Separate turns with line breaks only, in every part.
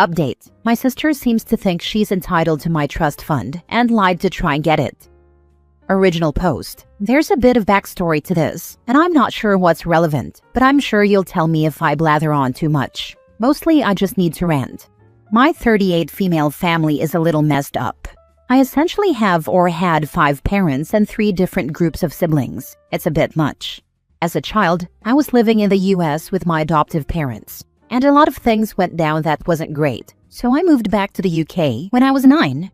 Update. My sister seems to think she's entitled to my trust fund and lied to try and get it. Original post. There's a bit of backstory to this, and I'm not sure what's relevant, but I'm sure you'll tell me if I blather on too much. Mostly, I just need to rant. My 38 female family is a little messed up. I essentially have or had 5 parents and 3 different groups of siblings. It's a bit much. As a child, I was living in the US with my adoptive parents, and a lot of things went down that wasn't great, so I moved back to the UK when I was 9.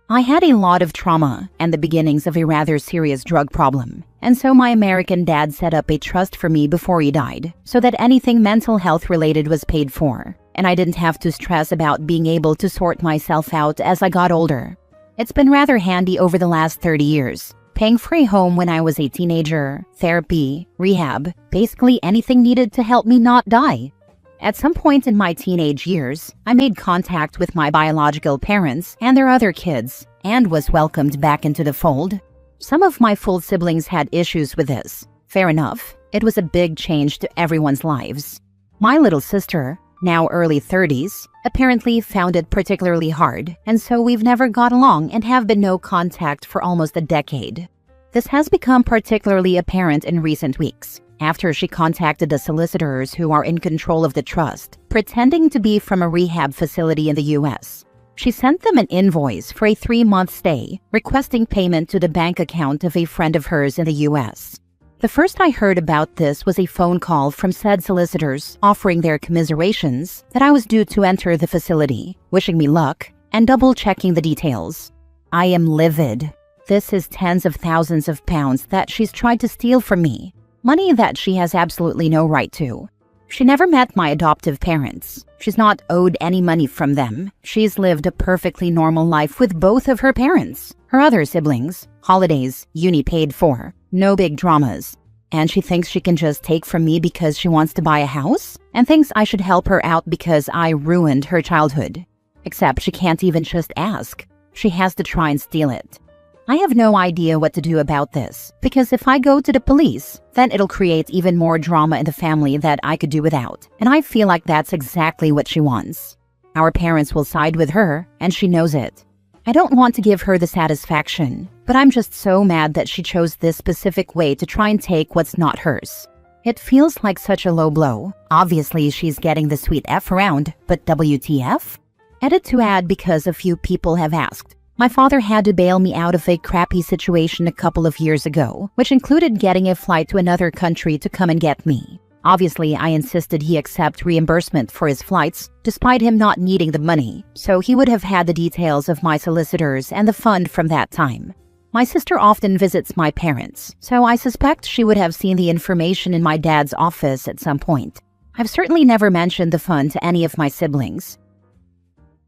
I had a lot of trauma and the beginnings of a rather serious drug problem, and so my American dad set up a trust for me before he died, so that anything mental health related was paid for, and I didn't have to stress about being able to sort myself out as I got older. It's been rather handy over the last 30 years, paying for a home when I was a teenager, therapy, rehab, basically anything needed to help me not die. At some point in my teenage years, I made contact with my biological parents and their other kids and was welcomed back into the fold. Some of my full siblings had issues with this. Fair enough. It was a big change to everyone's lives. My little sister, now early 30s, apparently found it particularly hard, and so we've never got along and have been no contact for almost a decade. This has become particularly apparent in recent weeks, after she contacted the solicitors who are in control of the trust, pretending to be from a rehab facility in the US. She sent them an invoice for a 3-month stay, requesting payment to the bank account of a friend of hers in the US. The first I heard about this was a phone call from said solicitors offering their commiserations that I was due to enter the facility, wishing me luck, and double-checking the details. I am livid. This is tens of thousands of pounds that she's tried to steal from me. Money that she has absolutely no right to. She never met my adoptive parents. She's not owed any money from them. She's lived a perfectly normal life with both of her parents, her other siblings, holidays, uni paid for, no big dramas. And she thinks she can just take from me because she wants to buy a house? And thinks I should help her out because I ruined her childhood. Except she can't even just ask. She has to try and steal it. I have no idea what to do about this, because if I go to the police, then it'll create even more drama in the family that I could do without, and I feel like that's exactly what she wants. Our parents will side with her, and she knows it. I don't want to give her the satisfaction, but I'm just so mad that she chose this specific way to try and take what's not hers. It feels like such a low blow. Obviously, she's getting the sweet F around, but WTF? Edit to add because a few people have asked. My father had to bail me out of a crappy situation a couple of years ago, which included getting a flight to another country to come and get me. Obviously, I insisted he accept reimbursement for his flights, despite him not needing the money, so he would have had the details of my solicitors and the fund from that time. My sister often visits my parents, so I suspect she would have seen the information in my dad's office at some point. I've certainly never mentioned the fund to any of my siblings.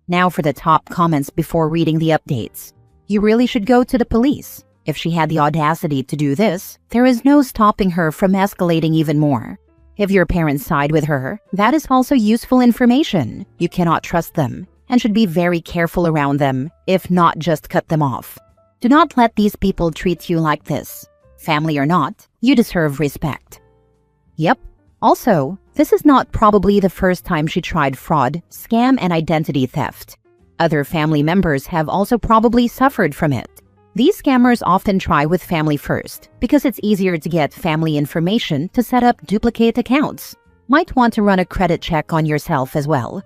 Now for the top comments before reading the updates. You really should go to the police. If she had the audacity to do this, there is no stopping her from escalating even more. If your parents side with her, that is also useful information. You cannot trust them and should be very careful around them, if not just cut them off. Do not let these people treat you like this. Family or not, you deserve respect. Yep. Also, this is not probably the first time she tried fraud, scam, and identity theft. Other family members have also probably suffered from it. These scammers often try with family first, because it's easier to get family information to set up duplicate accounts. Might want to run a credit check on yourself as well.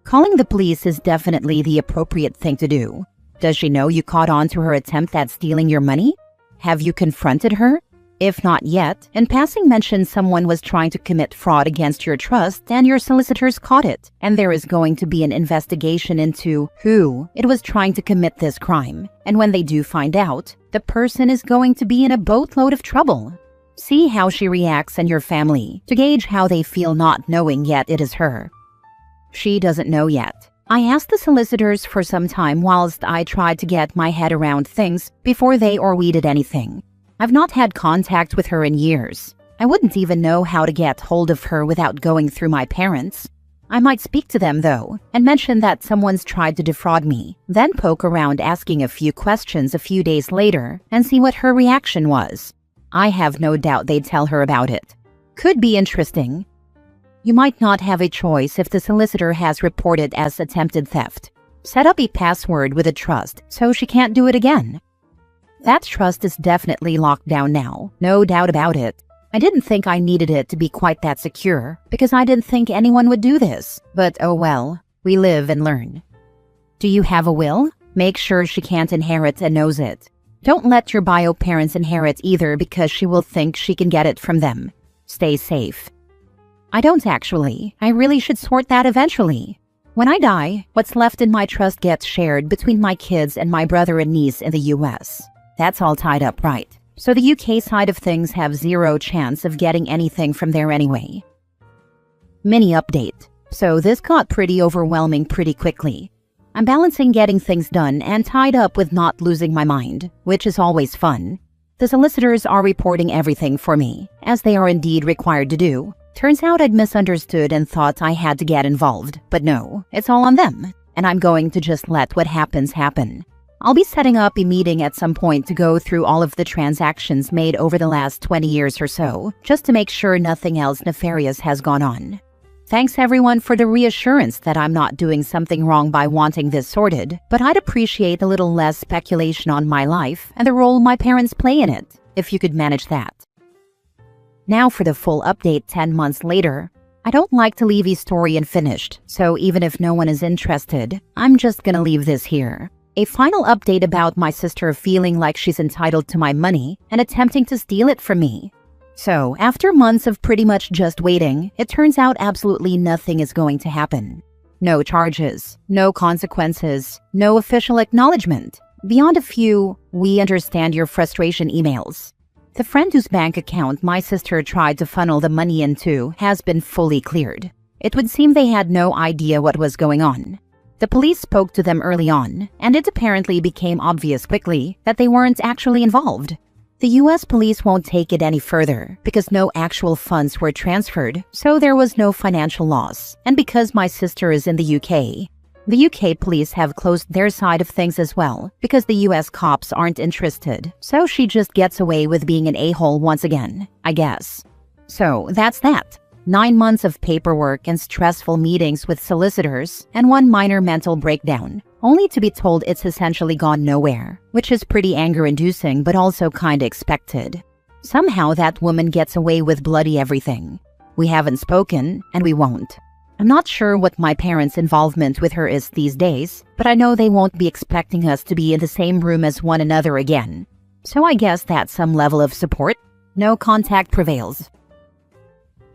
Calling the police is definitely the appropriate thing to do. Does she know you caught on to her attempt at stealing your money? Have you confronted her? If not yet, in passing mention someone was trying to commit fraud against your trust and your solicitors caught it, and there is going to be an investigation into who it was trying to commit this crime. And when they do find out, the person is going to be in a boatload of trouble. See how she reacts and your family to gauge how they feel not knowing yet it is her. She doesn't know yet. I asked the solicitors for some time whilst I tried to get my head around things before they or we did anything. I've not had contact with her in years. I wouldn't even know how to get hold of her without going through my parents. I might speak to them though, and mention that someone's tried to defraud me, then poke around asking a few questions a few days later and see what her reaction was. I have no doubt they'd tell her about it. Could be interesting. You might not have a choice if the solicitor has reported as attempted theft. Set up a password with a trust so she can't do it again. That trust is definitely locked down now, no doubt about it. I didn't think I needed it to be quite that secure because I didn't think anyone would do this. But oh well, we live and learn. Do you have a will? Make sure she can't inherit and knows it. Don't let your bio parents inherit either because she will think she can get it from them. Stay safe. I don't actually. I really should sort that eventually. When I die, what's left in my trust gets shared between my kids and my brother and niece in the US. That's all tied up, right? So the UK side of things have zero chance of getting anything from there anyway. Mini update. So this got pretty overwhelming pretty quickly. I'm balancing getting things done and tied up with not losing my mind, which is always fun. The solicitors are reporting everything for me, as they are indeed required to do. Turns out I'd misunderstood and thought I had to get involved, but no, it's all on them, and I'm going to just let what happens happen. I'll be setting up a meeting at some point to go through all of the transactions made over the last 20 years or so, just to make sure nothing else nefarious has gone on. Thanks everyone for the reassurance that I'm not doing something wrong by wanting this sorted, but I'd appreciate a little less speculation on my life and the role my parents play in it, if you could manage that. Now for the full update 10 months later. I don't like to leave a story unfinished, so even if no one is interested, I'm just gonna leave this here. A final update about my sister feeling like she's entitled to my money and attempting to steal it from me. So, after months of pretty much just waiting, it turns out absolutely nothing is going to happen. No charges, no consequences, no official acknowledgement. Beyond a few, "we understand your frustration" emails. The friend whose bank account my sister tried to funnel the money into has been fully cleared. It would seem they had no idea what was going on. The police spoke to them early on, and it apparently became obvious quickly that they weren't actually involved. The US police won't take it any further because no actual funds were transferred, so there was no financial loss. And because my sister is in the UK, the UK police have closed their side of things as well because the US cops aren't interested, so she just gets away with being an a-hole once again, I guess. So that's that. 9 months of paperwork and stressful meetings with solicitors and one minor mental breakdown, only to be told it's essentially gone nowhere, which is pretty anger-inducing but also kinda expected. Somehow that woman gets away with bloody everything. We haven't spoken, and we won't. I'm not sure what my parents' involvement with her is these days, but I know they won't be expecting us to be in the same room as one another again. So I guess that's some level of support. No contact prevails.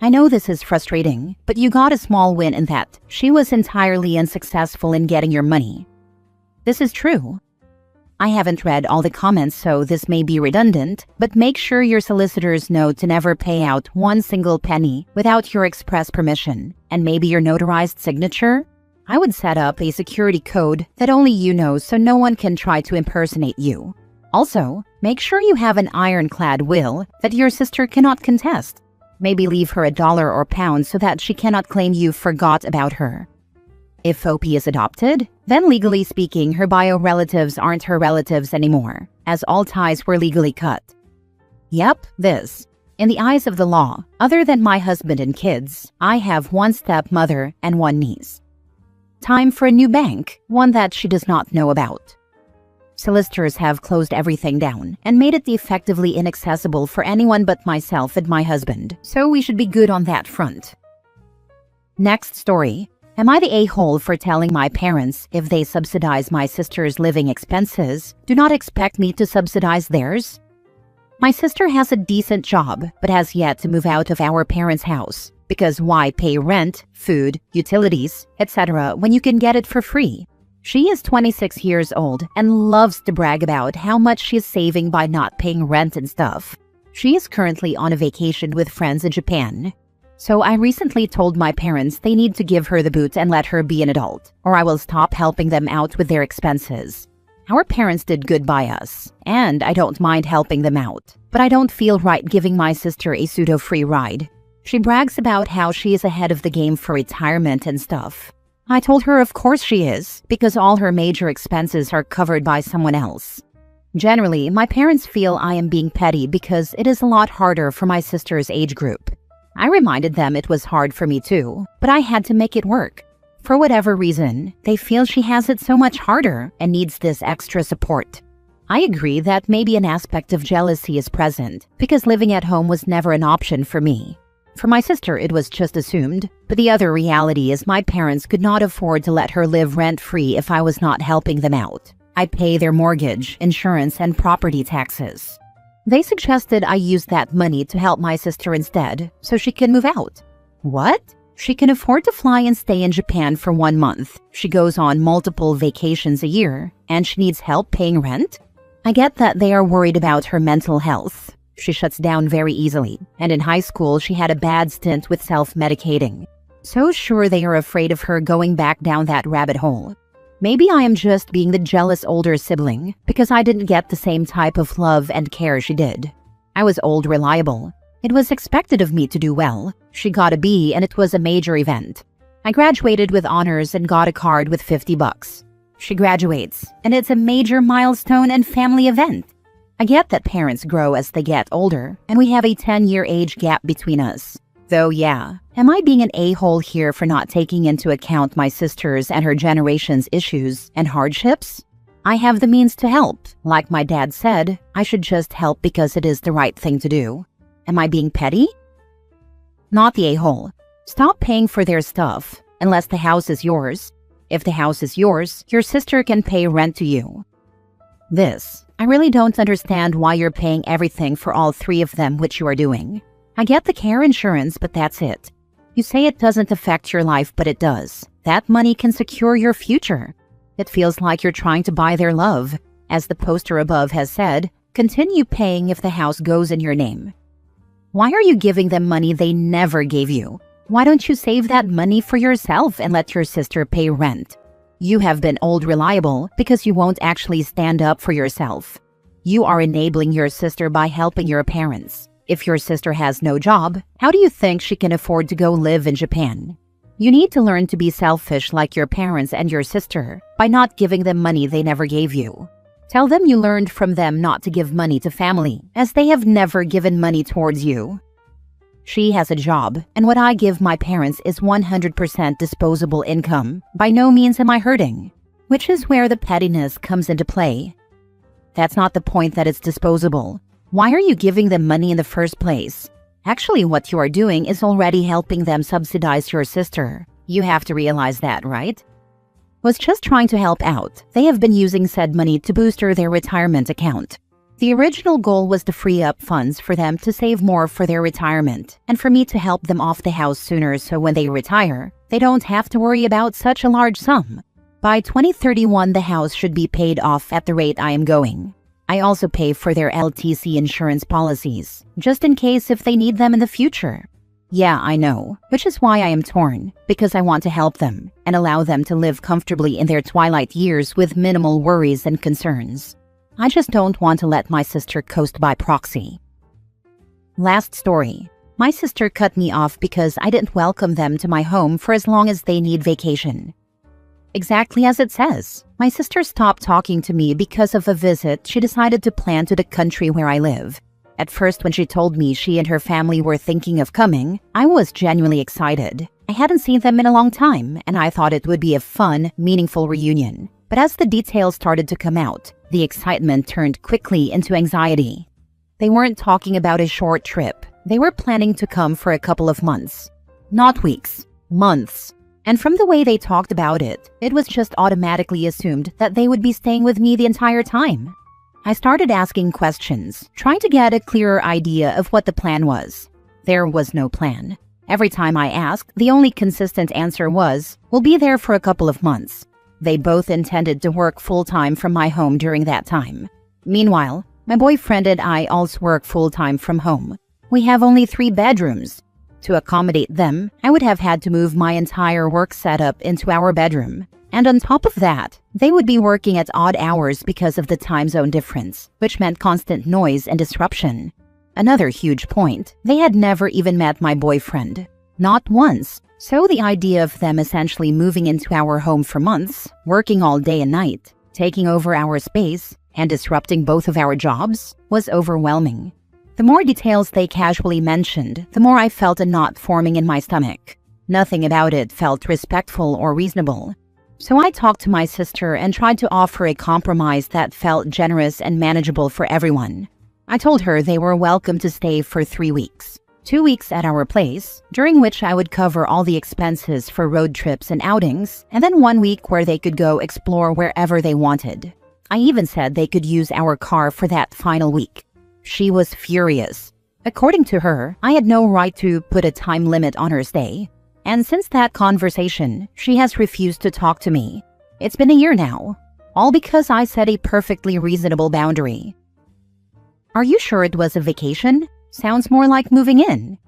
I know this is frustrating, but you got a small win in that she was entirely unsuccessful in getting your money. This is true. I haven't read all the comments, so this may be redundant, but make sure your solicitors know to never pay out one single penny without your express permission, and maybe your notarized signature. I would set up a security code that only you know so no one can try to impersonate you. Also, make sure you have an ironclad will that your sister cannot contest. Maybe leave her $1 or pound so that she cannot claim you forgot about her. If OP is adopted, then legally speaking, her bio relatives aren't her relatives anymore, as all ties were legally cut. Yep, this. In the eyes of the law, other than my husband and kids, I have one stepmother and one niece. Time for a new bank, one that she does not know about. Solicitors have closed everything down and made it effectively inaccessible for anyone but myself and my husband, so we should be good on that front. Next story. Am I the a-hole for telling my parents if they subsidize my sister's living expenses, do not expect me to subsidize theirs? My sister has a decent job, but has yet to move out of our parents' house, because why pay rent, food, utilities, etc. when you can get it for free? She is 26 years old and loves to brag about how much she is saving by not paying rent and stuff. She is currently on a vacation with friends in Japan. So I recently told my parents they need to give her the boot and let her be an adult, or I will stop helping them out with their expenses. Our parents did good by us, and I don't mind helping them out, but I don't feel right giving my sister a pseudo-free ride. She brags about how she is ahead of the game for retirement and stuff. I told her of course she is, because all her major expenses are covered by someone else. Generally, my parents feel I am being petty because it is a lot harder for my sister's age group. I reminded them it was hard for me too, but I had to make it work. For whatever reason, they feel she has it so much harder and needs this extra support. I agree that maybe an aspect of jealousy is present because living at home was never an option for me. For my sister, it was just assumed, but the other reality is my parents could not afford to let her live rent-free if I was not helping them out. I pay their mortgage, insurance, and property taxes. They suggested I use that money to help my sister instead, so she can move out. What? She can afford to fly and stay in Japan for 1 month. She goes on multiple vacations a year, and she needs help paying rent? I get that they are worried about her mental health. She shuts down very easily, and in high school she had a bad stint with self-medicating. So sure they are afraid of her going back down that rabbit hole. Maybe I am just being the jealous older sibling because I didn't get the same type of love and care she did. I was old reliable. It was expected of me to do well. She got a B and it was a major event. I graduated with honors and got a card with $50. She graduates, and it's a major milestone and family event. I get that parents grow as they get older, and we have a 10-year age gap between us. Though yeah, am I being an a-hole here for not taking into account my sister's and her generation's issues and hardships? I have the means to help. Like my dad said, I should just help because it is the right thing to do. Am I being petty? Not the a-hole. Stop paying for their stuff, unless the house is yours. If the house is yours, your sister can pay rent to you. I really don't understand why you're paying everything for all 3 of them, which you are doing. I get the care insurance, but that's it. You say it doesn't affect your life, but it does. That money can secure your future. It feels like you're trying to buy their love. As the poster above has said, continue paying if the house goes in your name. Why are you giving them money they never gave you? Why don't you save that money for yourself and let your sister pay rent? You have been old reliable because you won't actually stand up for yourself. You are enabling your sister by helping your parents. If your sister has no job, how do you think she can afford to go live in Japan? You need to learn to be selfish like your parents and your sister by not giving them money they never gave you. Tell them you learned from them not to give money to family, as they have never given money towards you. She has a job, and what I give my parents is 100% disposable income. By no means am I hurting. Which is where the pettiness comes into play. That's not the point that it's disposable. Why are you giving them money in the first place? Actually, what you are doing is already helping them subsidize your sister. You have to realize that, right? Was just trying to help out. They have been using said money to booster their retirement account. The original goal was to free up funds for them to save more for their retirement and for me to help them off the house sooner so when they retire, they don't have to worry about such a large sum. By 2031, the house should be paid off at the rate I am going. I also pay for their LTC insurance policies, just in case if they need them in the future. Yeah, I know, which is why I am torn, because I want to help them and allow them to live comfortably in their twilight years with minimal worries and concerns. I just don't want to let my sister coast by proxy. Last story. My sister cut me off because I didn't welcome them to my home for as long as they need vacation. Exactly as it says. My sister stopped talking to me because of a visit she decided to plan to the country where I live. At first, when she told me she and her family were thinking of coming, I was genuinely excited. I hadn't seen them in a long time, and I thought it would be a fun, meaningful reunion. But as the details started to come out, the excitement turned quickly into anxiety. They weren't talking about a short trip. They were planning to come for a couple of months. Not weeks, months. And from the way they talked about it, it was just automatically assumed that they would be staying with me the entire time. I started asking questions, trying to get a clearer idea of what the plan was. There was no plan. Every time I asked, the only consistent answer was, "We'll be there for a couple of months." They both intended to work full-time from my home during that time. Meanwhile, my boyfriend and I also work full-time from home. We have only 3 bedrooms. To accommodate them, I would have had to move my entire work setup into our bedroom. And on top of that, they would be working at odd hours because of the time zone difference, which meant constant noise and disruption. Another huge point, they had never even met my boyfriend. Not once. So the idea of them essentially moving into our home for months, working all day and night, taking over our space, and disrupting both of our jobs was overwhelming. The more details they casually mentioned, the more I felt a knot forming in my stomach. Nothing about it felt respectful or reasonable. So I talked to my sister and tried to offer a compromise that felt generous and manageable for everyone. I told her they were welcome to stay for 3 weeks. 2 weeks at our place, during which I would cover all the expenses for road trips and outings, and then 1 week where they could go explore wherever they wanted. I even said they could use our car for that final week. She was furious. According to her, I had no right to put a time limit on her stay. And since that conversation, she has refused to talk to me. It's been a year now, all because I set a perfectly reasonable boundary. Are you sure it was a vacation? Sounds more like moving in.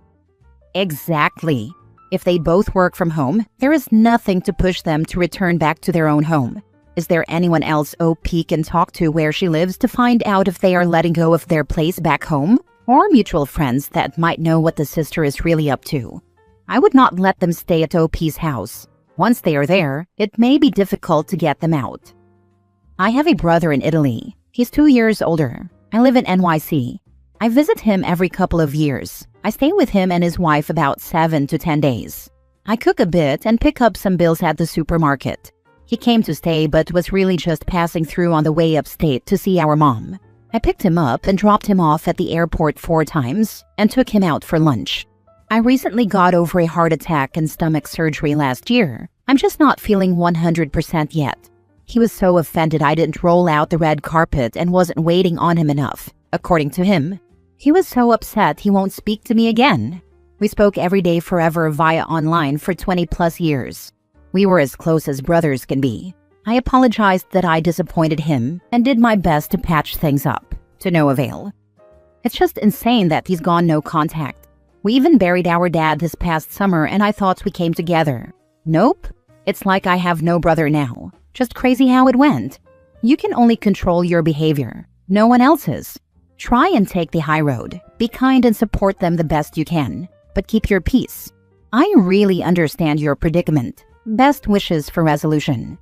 Exactly. If they both work from home, there is nothing to push them to return back to their own home. Is there anyone else OP can talk to where she lives to find out if they are letting go of their place back home? Or mutual friends that might know what the sister is really up to? I would not let them stay at OP's house. Once they are there, it may be difficult to get them out. I have a brother in Italy. He's 2 years older. I live in NYC. I visit him every couple of years. I stay with him and his wife about 7 to 10 days. I cook a bit and pick up some bills at the supermarket. He came to stay but was really just passing through on the way upstate to see our mom. I picked him up and dropped him off at the airport 4 times and took him out for lunch. I recently got over a heart attack and stomach surgery last year. I'm just not feeling 100% yet. He was so offended I didn't roll out the red carpet and wasn't waiting on him enough. According to him, he was so upset he won't speak to me again. We spoke every day forever via online for 20 plus years. We were as close as brothers can be. I apologized that I disappointed him and did my best to patch things up, to no avail. It's just insane that he's gone no contact. We even buried our dad this past summer and I thought we came together. Nope. It's like I have no brother now. Just crazy how it went. You can only control your behavior, no one else's. Try and take the high road. Be kind and support them the best you can, but keep your peace. I really understand your predicament. Best wishes for resolution.